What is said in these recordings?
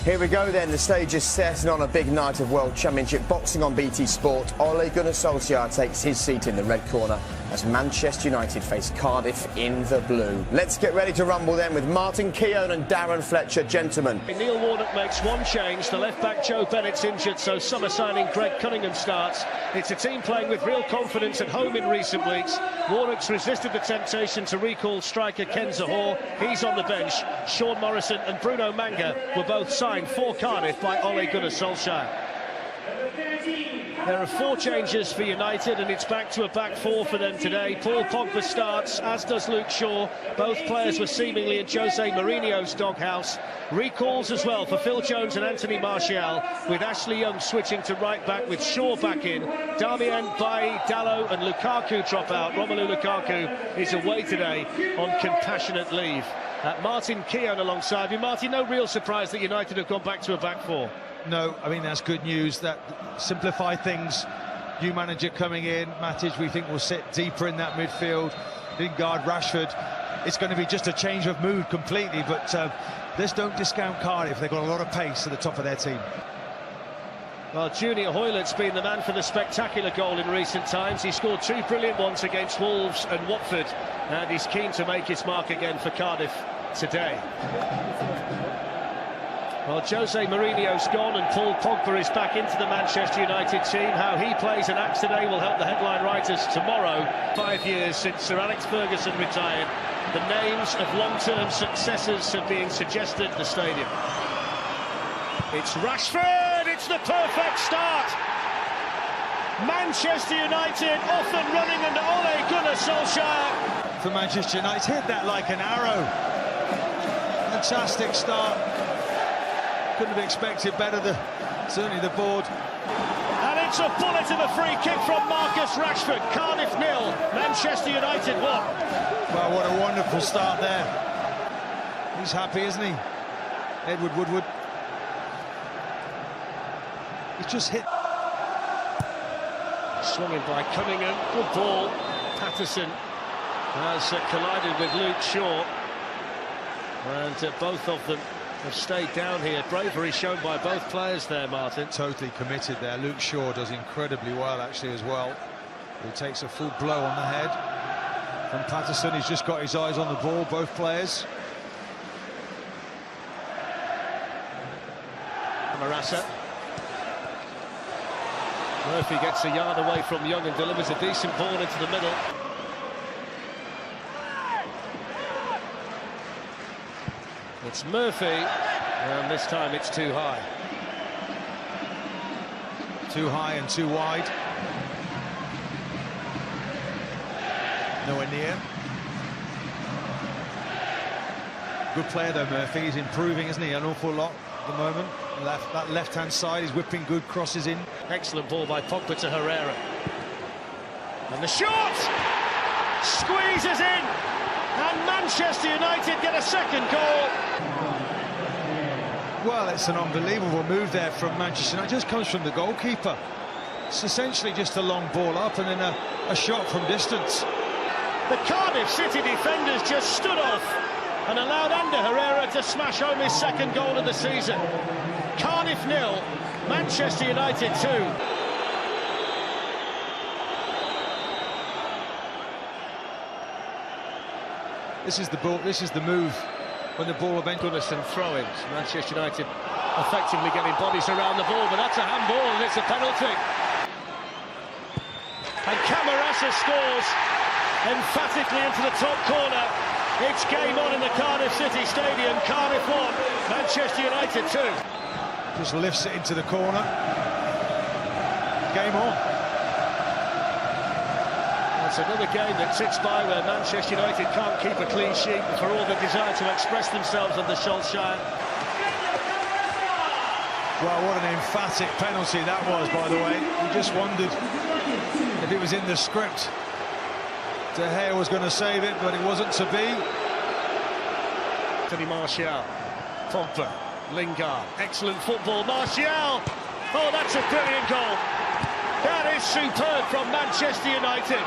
Here we go then, the stage is set, and on a big night of World Championship boxing on BT Sport, Ole Gunnar Solskjaer takes his seat in the red corner as Manchester United face Cardiff in the blue. Let's get ready to rumble then with Martin Keown and Darren Fletcher, gentlemen. Neil Warnock makes one change, the left-back Joe Bennett's injured, so summer signing Greg Cunningham starts. It's a team playing with real confidence at home in recent weeks. Warnock's resisted the temptation to recall striker Ken Zahor. He's on the bench. Sean Morrison and Bruno Manga were both signed for Cardiff by Ole Gunnar Solskjaer. There are 4 changes for United, and it's back to a back 4 for them today. Paul Pogba starts, as does Luke Shaw. Both players were seemingly in Jose Mourinho's doghouse. Recalls as well for Phil Jones and Anthony Martial, with Ashley Young switching to right back with Shaw back in. Darmian, Bailly, Dalot and Lukaku drop out. Romelu Lukaku is away today on compassionate leave. Martin Keown alongside you. Martin, no real surprise that United have gone back to a back 4. No, I mean, that's good news. That simplify things. New manager coming in. Matic, we think, will sit deeper in that midfield. Lingard, Rashford. It's going to be just a change of mood completely, but let's don't discount Cardiff. They've got a lot of pace at the top of their team. Well, Junior Hoylett's been the man for the spectacular goal in recent times. He scored 2 brilliant ones against Wolves and Watford, and he's keen to make his mark again for Cardiff today. Well, Jose Mourinho's gone and Paul Pogba is back into the Manchester United team. How he plays and acts today will help the headline writers tomorrow. 5 years since Sir Alex Ferguson retired, the names of long-term successors are being suggested at the stadium. It's Rashford, it's the perfect start. Manchester United off and running under Ole Gunnar Solskjaer. For Manchester United, hit that like an arrow. Fantastic start. Couldn't have expected better, certainly the board. And it's a bullet of a free kick from Marcus Rashford. Cardiff 0, Manchester United 1. Well, what a wonderful start there. He's happy, isn't he? Edward Woodward. He's just hit. Swung in by Cunningham. Good ball. Patterson has collided with Luke Shaw. And both of them have stayed down here. Bravery shown by both players there, Martin. Totally committed there. Luke Shaw does incredibly well, actually, as well. He takes a full blow on the head from Patterson. He's just got his eyes on the ball, both players. Marassa. Murphy gets a yard away from Young and delivers a decent ball into the middle. It's Murphy, and this time it's too high. Too high and too wide. Nowhere near. Good player though, Murphy. He's improving, isn't he? An awful lot at the moment. That left-hand side, he's whipping good crosses in. Excellent ball by Pogba to Herrera. And the shot! Squeezes in! And Manchester United get a second goal. Well, it's an unbelievable move there from Manchester United. It just comes from the goalkeeper. It's essentially just a long ball up and then a shot from distance. The Cardiff City defenders just stood off and allowed Ander Herrera to smash home his second goal of the season. Cardiff 0, Manchester United 2. This is the ball. This is the move when the ball eventually. Goodison throw-ins. Manchester United effectively getting bodies around the ball, but that's a handball and it's a penalty. And Camarasa scores emphatically into the top corner. It's game on in the Cardiff City Stadium. Cardiff 1, Manchester United 2. Just lifts it into the corner. Game on. It's another game that sits by where Manchester United can't keep a clean sheet for all the desire to express themselves under Solskjaer. Well, what an emphatic penalty that was, by the way. We just wondered if it was in the script. De Gea was going to save it, but it wasn't to be. Anthony Martial, Pogba, Lingard, excellent football. Martial! Oh, that's a brilliant goal. That is superb from Manchester United.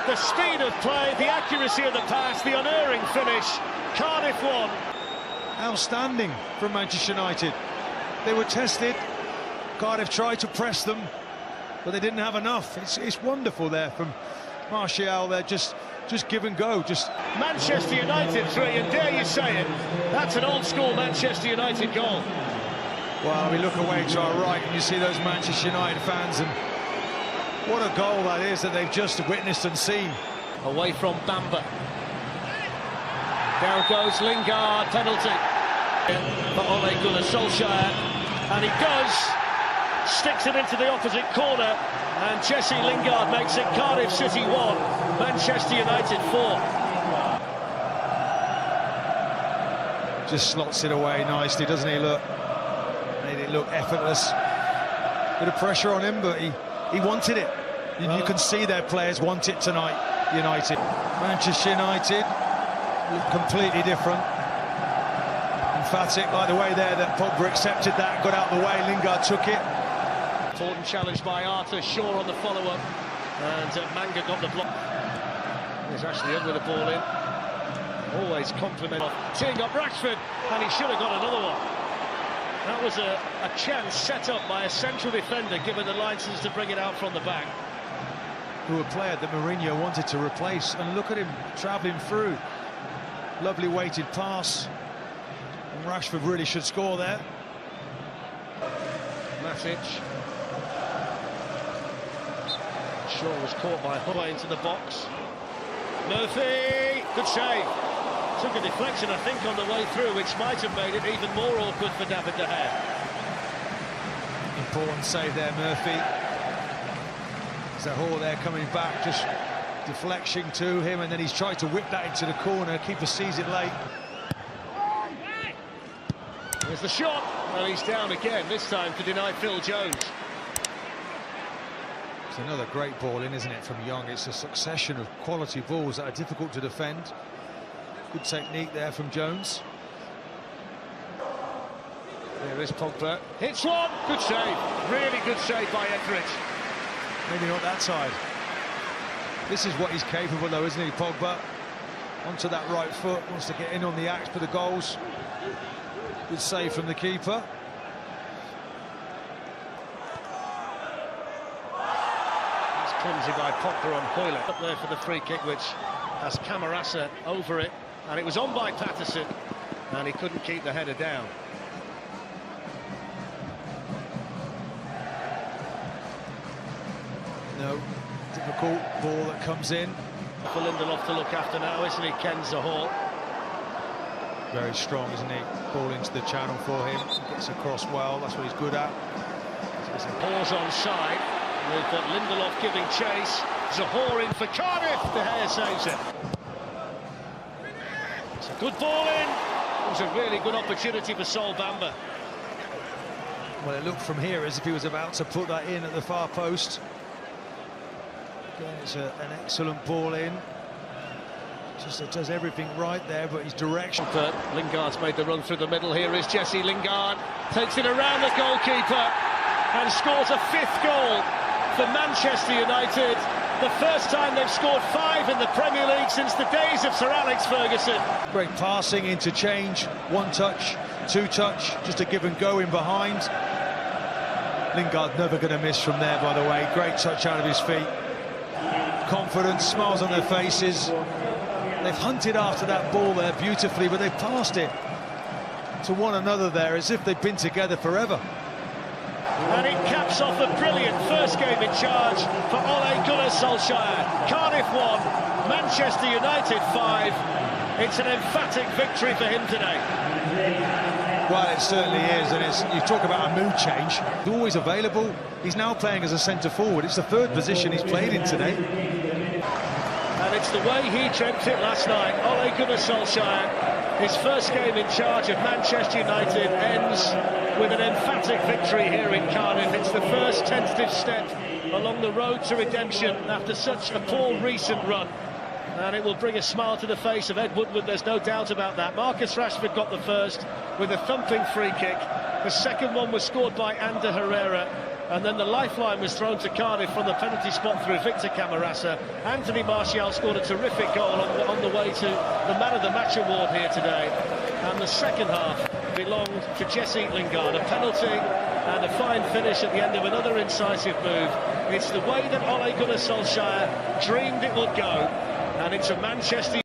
The speed of play, the accuracy of the pass, the unerring finish. Cardiff 1. Outstanding from Manchester United. They were tested. Cardiff tried to press them, but they didn't have enough. It's wonderful there from Martial. They're just give and go. Just Manchester United 3, and dare you say it, that's an old-school Manchester United goal. Well, we look away to our right and you see those Manchester United fans, and what a goal that is that they've just witnessed and seen. Away from Bamba. Down goes Lingard, penalty for Ole Gunnar Solskjaer, and he does, sticks it into the opposite corner, and Jesse Lingard makes it Cardiff City 1, Manchester United 4. Just slots it away nicely, doesn't he? Look, made it look effortless. Bit of pressure on him, but he wanted it. You can see their players want it tonight, United. Manchester United look completely different. Emphatic, like the way there that Pogba accepted that, got out of the way, Lingard took it. Important challenge by Arthur, Shaw on the follow-up, and Manga got the block. There's Ashley Young with the ball in. Always compliment, teeing up Rashford, and he should have got another one. That was a chance set up by a central defender, given the license to bring it out from the back. Who a player that Mourinho wanted to replace, and look at him travelling through. Lovely weighted pass, and Rashford really should score there. Matic. Shaw was caught by Hubba into the box. Murphy, good save. Took a deflection, I think, on the way through, which might have made it even more awkward for David De Gea. Important save there, Murphy. Zaha there coming back, just deflection to him, and then he's tried to whip that into the corner. Keeper sees it late. There's the shot, and he's down again, this time to deny Phil Jones. It's another great ball in, isn't it, from Young? It's a succession of quality balls that are difficult to defend. Good technique there from Jones. There is Pogba. Hits one, good save. Really good save by Etheridge. Maybe not that side. This is what he's capable, though, isn't he, Pogba? Onto that right foot, wants to get in on the axe for the goals. Good save from the keeper. It's clumsy by Pogba on Hoyle. Up there for the free kick, which has Camarasa over it. And it was on by Patterson, and he couldn't keep the header down. No, difficult ball that comes in. For Lindelof to look after now, isn't he, Ken Zaha? Very strong, isn't he? Ball into the channel for him. Gets across well, that's what he's good at. There's a pause on side, with Lindelof giving chase. Zaha in for Cardiff, De Gea saves it. It's a good ball in. It was a really good opportunity for Sol Bamba. Well, it looked from here as if he was about to put that in at the far post. Again, it's an excellent ball in. Just does everything right there, but his direction. But Lingard's made the run through the middle. Here is Jesse Lingard, takes it around the goalkeeper and scores a 5th goal for Manchester United. The first time they've scored 5 in the Premier League since the days of Sir Alex Ferguson. Great passing, interchange, 1 touch, 2 touch, just a give and go in behind. Lingard never going to miss from there, by the way. Great touch out of his feet. Confidence, smiles on their faces. They've hunted after that ball there beautifully, but they've passed it to one another there as if they've been together forever. And it caps off a brilliant first game in charge for Ole Gunnar Solskjaer. Cardiff 1, Manchester United 5. It's an emphatic victory for him today. Well, it certainly is, and you talk about a mood change. He's always available. He's now playing as a centre-forward. It's the 3rd position he's played in today. And it's the way he dreamt it last night. Ole Gunnar Solskjaer, his first game in charge of Manchester United, ends with an emphatic victory here in Cardiff. It's the first tentative step along the road to redemption after such a poor recent run. And it will bring a smile to the face of Ed Woodward, there's no doubt about that. Marcus Rashford got the first with a thumping free kick. The second one was scored by Ander Herrera. And then the lifeline was thrown to Cardiff from the penalty spot through Victor Camarasa. Anthony Martial scored a terrific goal on the way to the Man of the Match award here today. And the second half belonged to Jesse Lingard. A penalty and a fine finish at the end of another incisive move. It's the way that Ole Gunnar Solskjaer dreamed it would go, and it's a Manchester